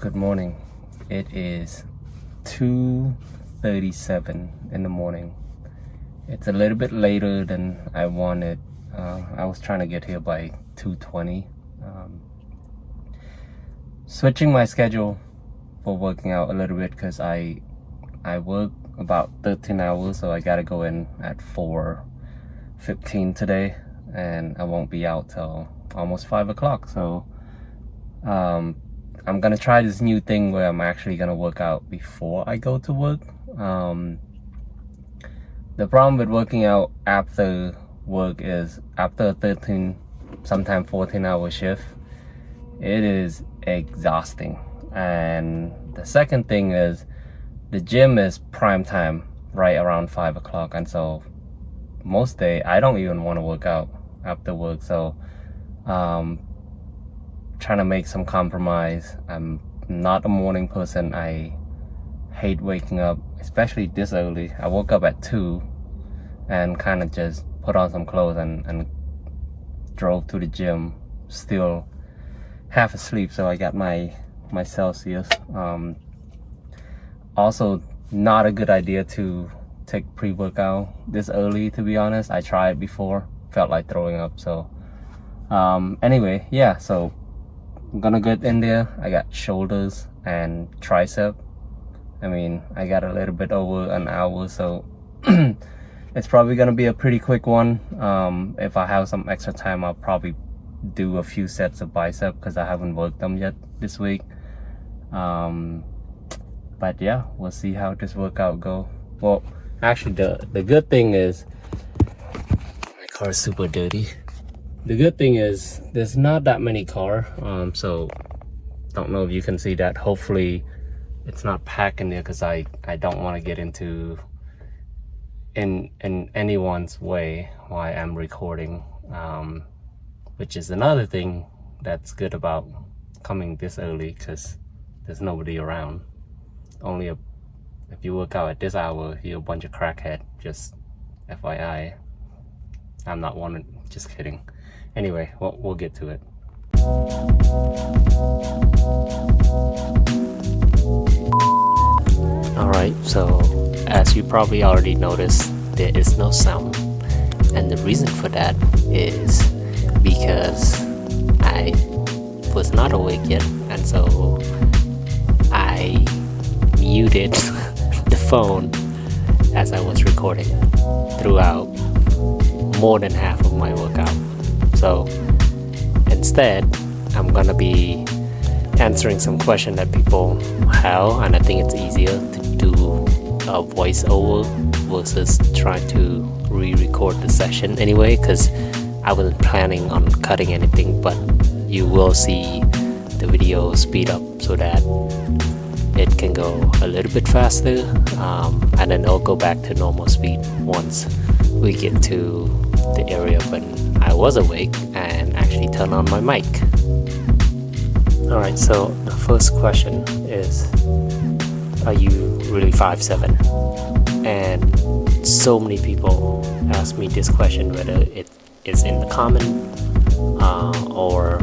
Good morning. It is 2:37 in the morning. It's a little bit later than I wanted. I was trying to get here by 2:20. Switching my schedule for working out a little bit because I work about 13 hours, so I gotta go in at 4:15 today, and I won't be out till almost 5 o'clock. So I'm gonna try this new thing where I'm actually gonna work out before I go to work. The problem with working out after work is after a 13, sometimes 14-hour shift, it is exhausting. And the second thing is the gym is prime time right around 5 o'clock, and so most day I don't even want to work out after work. So trying to make some compromise. I'm not a morning person. I hate waking up, especially this early. I woke up at 2 and kind of just put on some clothes and drove to the gym, still half asleep. So I got my Celsius. Also not a good idea to take pre-workout this early, to be honest. I tried before, felt like throwing up. So anyway, yeah, so I'm gonna get in there. I got shoulders and tricep. I mean, I got a little bit over an hour, so it's probably gonna be a pretty quick one. If I have some extra time, I'll probably do a few sets of bicep because I haven't worked them yet this week. But yeah, we'll see how this workout go. Well, actually, the good thing is my car is super dirty. The good thing is there's not that many cars, so don't know if you can see that. Hopefully it's not packed in there because I don't want to get into in anyone's way while I'm recording, which is another thing that's good about coming this early, because there's nobody around. If you work out at this hour, you're a bunch of crackhead. Just FYI. I'm not one, just kidding. Anyway, we'll get to it. Alright, so as you probably already noticed, there is no sound. And the reason for that is because I was not awake yet, and so I muted the phone as I was recording throughout more than half of my workout. So instead, I'm gonna be answering some questions that people have, and I think it's easier to do a voiceover versus trying to re-record the session anyway, because I wasn't planning on cutting anything, but you will see the video speed up so that it can go a little bit faster, and then it'll go back to normal speed once we get to the area when I was awake and actually turn on my mic. Alright, so the first question is, are you really 5'7"? And so many people ask me this question, whether it is in the comment or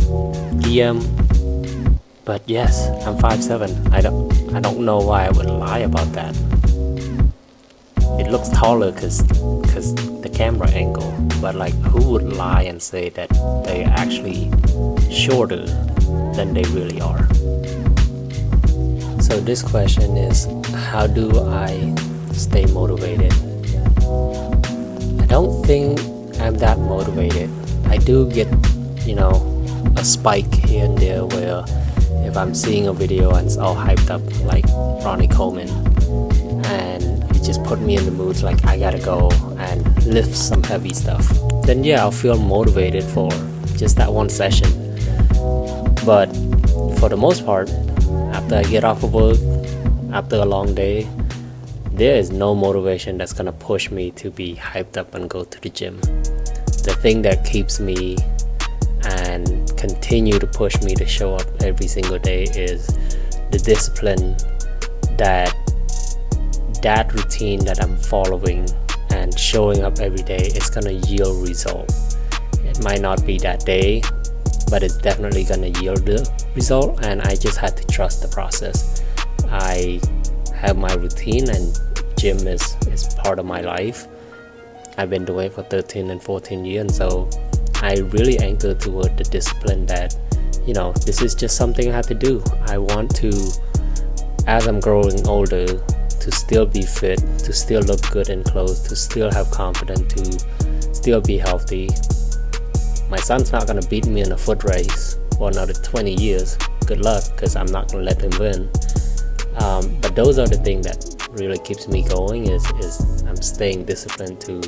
DM. But yes, I'm 5'7". I don't know why I would lie about that. It looks taller because the camera angle, but like, who would lie and say that they're actually shorter than they really are? So this question is, how do I stay motivated? I don't think I'm that motivated. I do get, a spike here and there where if I'm seeing a video and it's all hyped up, like Ronnie Coleman, and it just put me in the mood like I gotta go and lift some heavy stuff, then yeah, I'll feel motivated for just that one session. But for the most part, after I get off of work, after a long day, there is no motivation that's gonna push me to be hyped up and go to the gym. The thing that keeps me and continue to push me to show up every single day is the discipline that routine that I'm following and showing up every day is gonna yield result. It might not be that day, but it's definitely gonna yield the result, and I just had to trust the process. I have my routine, and gym is part of my life. I've been doing it for 13 and 14 years, so I really anchor toward the discipline that, this is just something I have to do. I want to, as I'm growing older, to still be fit, to still look good in clothes, to still have confidence, to still be healthy. My son's not going to beat me in a foot race for another 20 years. Good luck, because I'm not going to let him win. But those are the things that really keeps me going, is I'm staying disciplined to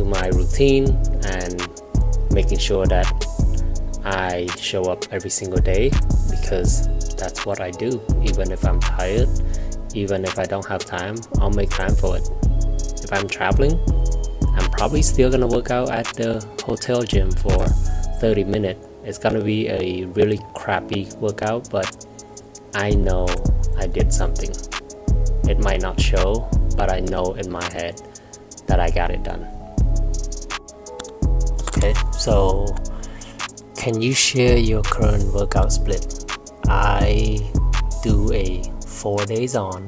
my routine and making sure that I show up every single day, because that's what I do. Even if I'm tired, even if I don't have time, I'll make time for it. If I'm traveling, I'm probably still gonna work out at the hotel gym for 30 minutes. It's gonna be a really crappy workout, but I know I did something. It might not show, but I know in my head that I got it done. Okay, so can you share your current workout split? I do a 4 days on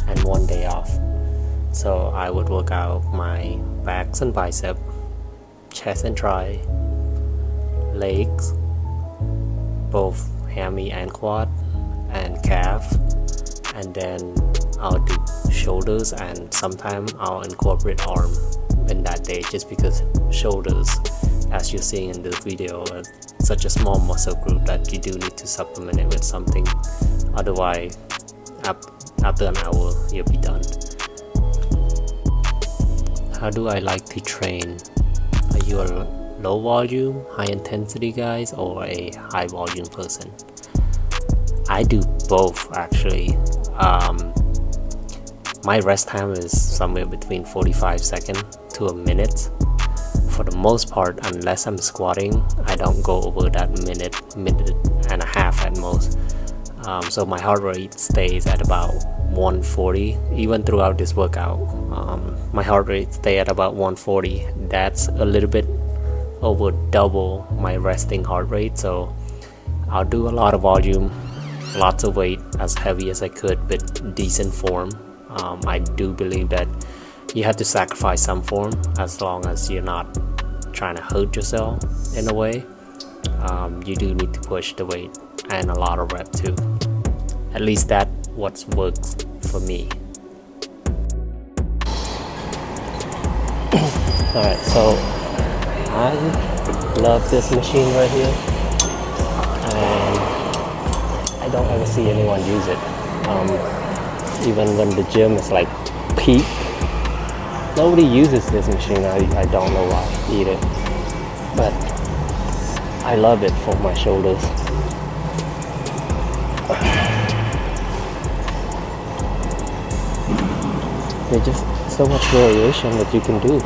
and 1 day off. So I would work out my backs and bicep, chest and tri, legs, both hammy and quad, and calf, and then I'll do shoulders, and sometimes I'll incorporate arm in that day, just because shoulders, as you're seeing in this video, is such a small muscle group that you do need to supplement it with something. Otherwise, after an hour, you'll be done. How do I like to train? Are you a low volume, high intensity guys, or a high volume person? I do both, actually. My rest time is somewhere between 45 seconds to a minute. For the most part, unless I'm squatting, I don't go over that minute and a half at most. So my heart rate stays at about 140 even throughout this workout. My heart rate stay at about 140. That's a little bit over double my resting heart rate, so I'll do a lot of volume, lots of weight, as heavy as I could with decent form. I do believe that you have to sacrifice some form, as long as you're not trying to hurt yourself in a way. You do need to push the weight and a lot of rep too. At least that what works for me. Alright, so I love this machine right here, and I don't ever see anyone use it. Even when the gym is like peak, nobody uses this machine. I don't know why either, but I love it for my shoulders. There's just so much variation that you can do.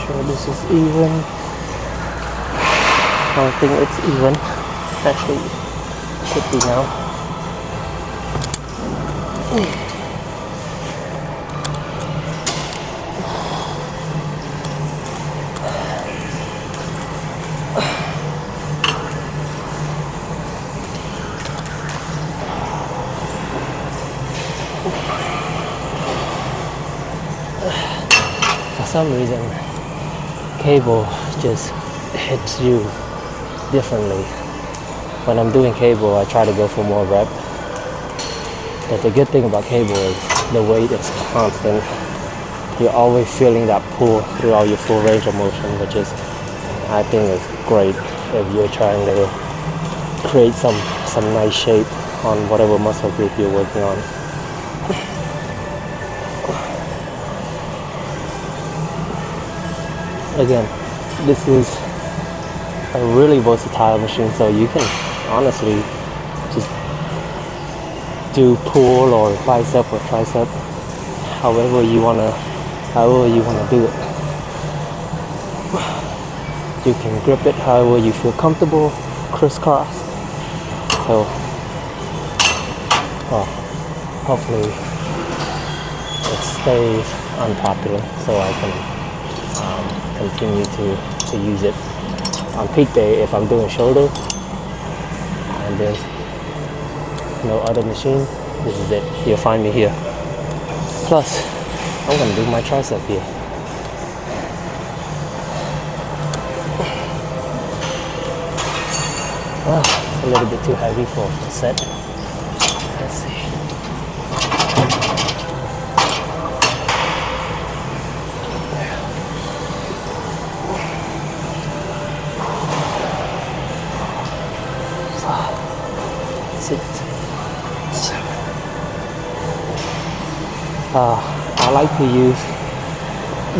Sure this is even. I don't think it's even. Actually, it should be now. For some reason, cable just hits you differently. When I'm doing cable, I try to go for more rep. But the good thing about cable is the weight is constant. You're always feeling that pull throughout your full range of motion, which is, I think, is great if you're trying to create some nice shape on whatever muscle group you're working on. Again, this is a really versatile machine, so you can honestly just do pull or bicep or tricep, however you wanna do it. You can grip it however you feel comfortable, crisscross. So, well, hopefully it stays unpopular so I can continue to use it on peak day if I'm doing shoulder and there's no other machine. This is it. You'll find me here. Plus, I'm gonna do my tricep here. It's a little bit too heavy for a set. Let's see. I like to use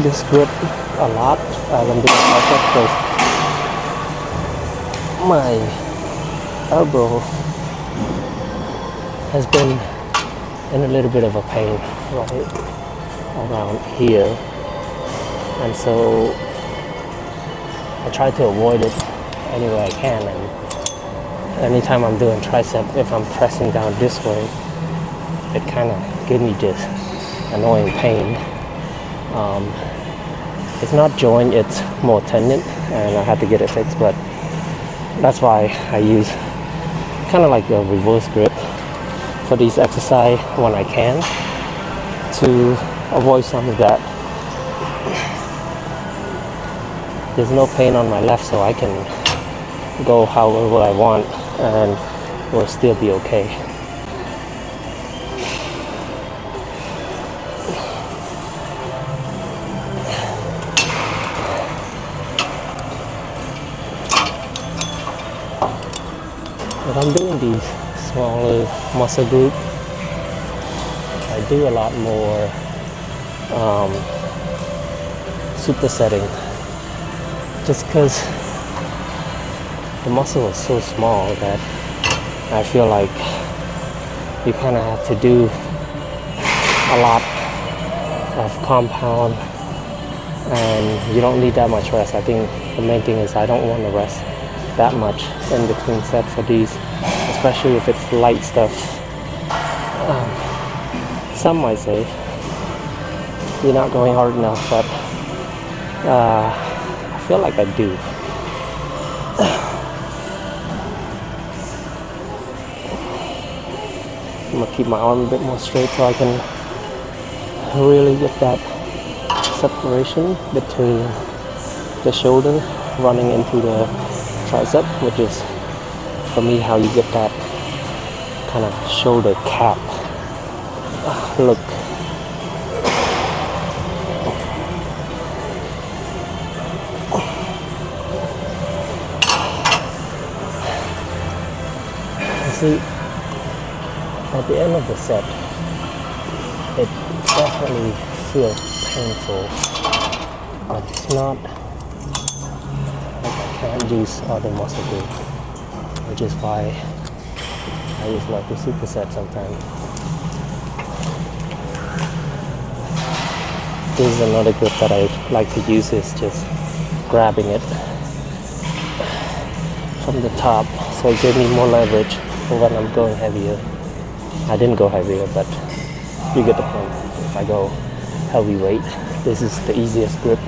this grip a lot as I'm doing tricep because my elbow has been in a little bit of a pain right around here, and so I try to avoid it any way I can. And anytime I'm doing tricep, if I'm pressing down this way, it kind of gives me this annoying pain. It's not joint, it's more tendon, and I had to get it fixed. But that's why I use kind of like a reverse grip for these exercise when I can, to avoid some of that. There's no pain on my left, so I can go however I want and will still be okay. But I'm doing these smaller muscle group, I do a lot more supersetting, just because the muscle is so small that I feel like you kind of have to do a lot of compound and you don't need that much rest. I think the main thing is I don't want to rest that much in between set for these, especially if it's light stuff. Some might say you're not going hard enough, but I feel like I do. I'm gonna keep my arm a bit more straight so I can really get that separation between the shoulder running into the tricep, which is for me how you get that kind of shoulder cap look. See, at the end of the set, it definitely feels painful, but it's not like I can't use other muscle groups, which is why I use like a superset sometimes. This is another grip that I like to use, is just grabbing it from the top, so it gives me more leverage for when I'm going heavier. I didn't go heavier, but you get the point. If I go heavy weight, this is the easiest grip.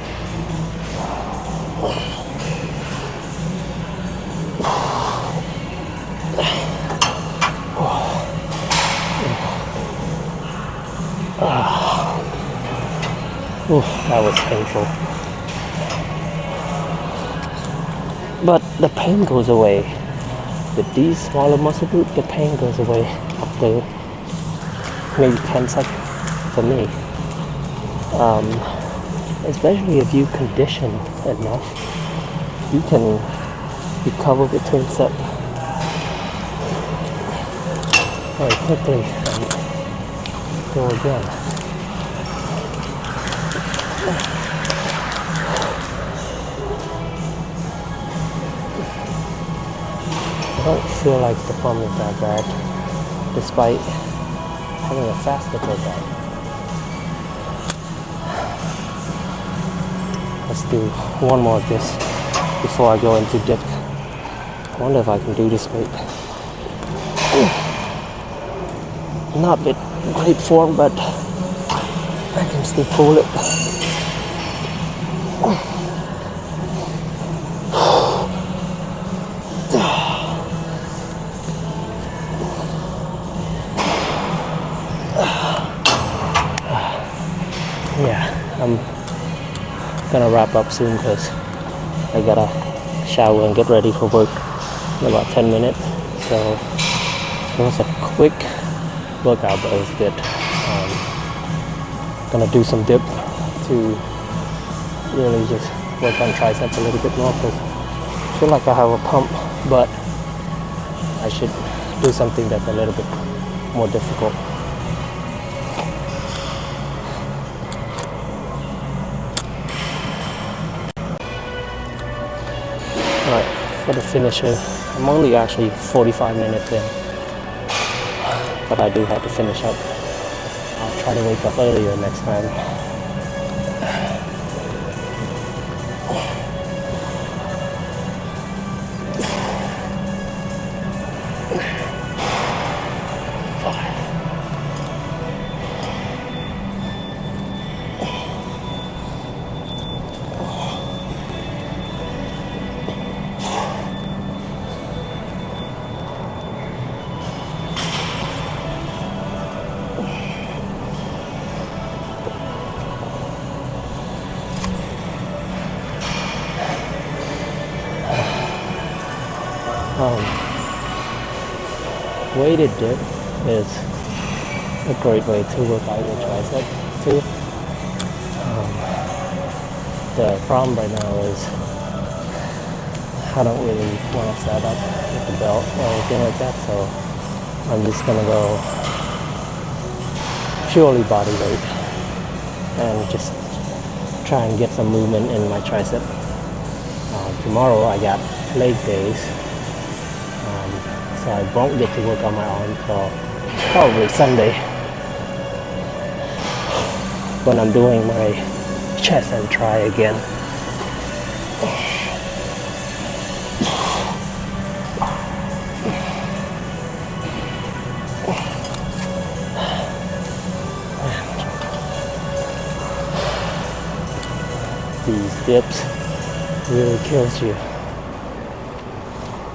Oof, that was painful. But the pain goes away. With these smaller muscle groups, the pain goes away after maybe 10 seconds for me. Especially if you condition enough, you can recover between sets very quickly and go again. I don't feel like the pump is that bad, despite having a faster workout. Let's do one more of this before I go into dip. I wonder if I can do this weight. Not with great form, but I can still pull it. Yeah, I'm gonna wrap up soon because I gotta shower and get ready for work in about 10 minutes. So it was a quick workout, but it was good. Gonna do some dip to really just work on triceps a little bit more because I feel like I have a pump, but I should do something that's a little bit more difficult. Alright, for the finisher, I'm only actually 45 minutes in, but I do have to finish up. I'll try to wake up earlier next time. Weighted dip is a great way to work out your tricep too. The problem right now is I don't really want to set up with the belt or anything like that, so I'm just gonna go purely body weight and just try and get some movement in my tricep. Tomorrow I got leg days, so I won't get to work on my arm till probably Sunday when I'm doing my chest and tri again. These dips really kills you.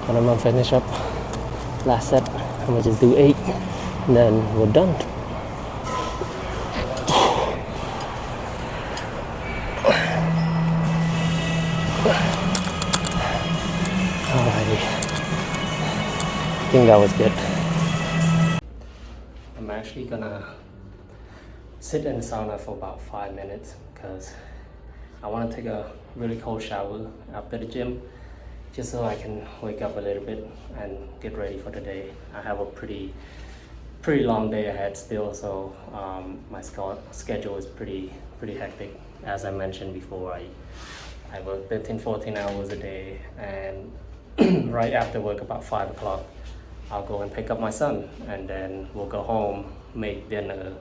But I'm gonna finish up last set. I'm gonna just do 8 and then we're done. Alrighty, I think that was good. I'm actually gonna sit in the sauna for about 5 minutes because I want to take a really cold shower after the gym just so I can wake up a little bit and get ready for the day. I have a pretty long day ahead still, so my schedule is pretty hectic. As I mentioned before, I work 13-14 hours a day, and right after work about 5 o'clock I'll go and pick up my son, and then we'll go home, make dinner,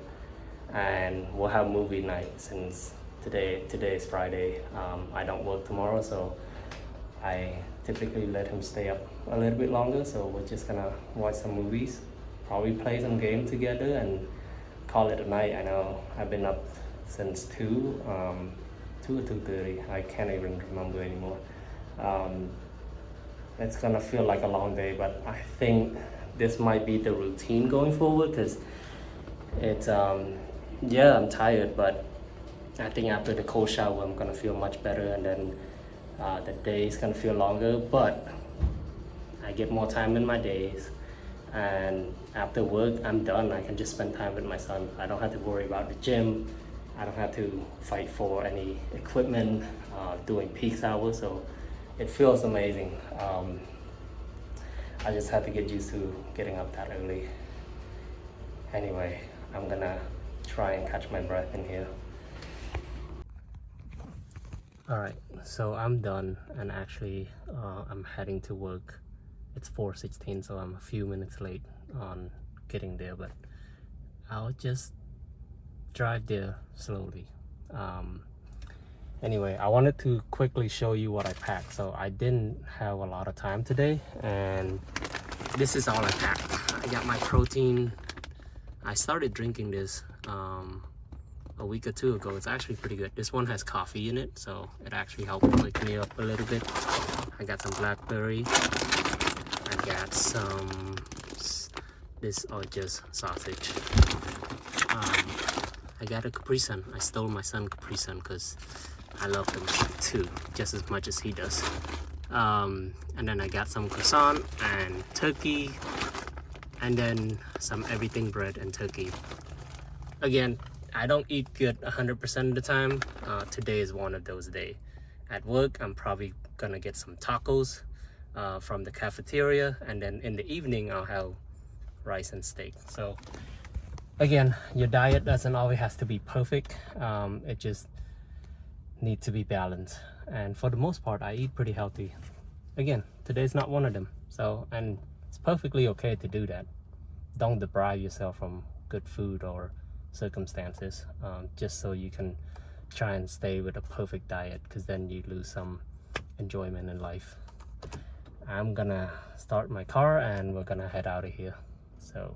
and we'll have movie night. Since today is Friday, I don't work tomorrow, so I typically let him stay up a little bit longer. So we're just gonna watch some movies, probably play some game together, and call it a night. I know I've been up since 2 or 2:30. I can't even remember anymore. It's gonna feel like a long day, but I think this might be the routine going forward because it's yeah, I'm tired, but I think after the cold shower I'm gonna feel much better, and then the day is gonna feel longer, but I get more time in my days, and after work I'm done. I can just spend time with my son. I don't have to worry about the gym. I don't have to fight for any equipment during peak hours, so it feels amazing. I just have to get used to getting up that early. Anyway, I'm gonna try and catch my breath in here. Alright, so I'm done, and actually I'm heading to work. It's 4:16, so I'm a few minutes late on getting there, but I'll just drive there slowly. Anyway, I wanted to quickly show you what I packed. So I didn't have a lot of time today, and this is all I packed. I got my protein. I started drinking this a week or two ago. It's actually pretty good. This one has coffee in it, so it actually helped wake me up a little bit. I got some blackberry. I got some, this are just sausage. I got a Capri Sun. I stole my son Capri Sun because I love them too, just as much as he does. And then I got some croissant and turkey, and then some everything bread and turkey. Again, I don't eat good 100% of the time. Today is one of those days. At work, I'm probably gonna get some tacos from the cafeteria, and then in the evening, I'll have rice and steak. So again, your diet doesn't always have to be perfect. It just needs to be balanced. And for the most part, I eat pretty healthy. Again, today's not one of them. So, and it's perfectly okay to do that. Don't deprive yourself from good food or circumstances just so you can try and stay with a perfect diet, because then you lose some enjoyment in life. I'm gonna start my car and we're gonna head out of here. So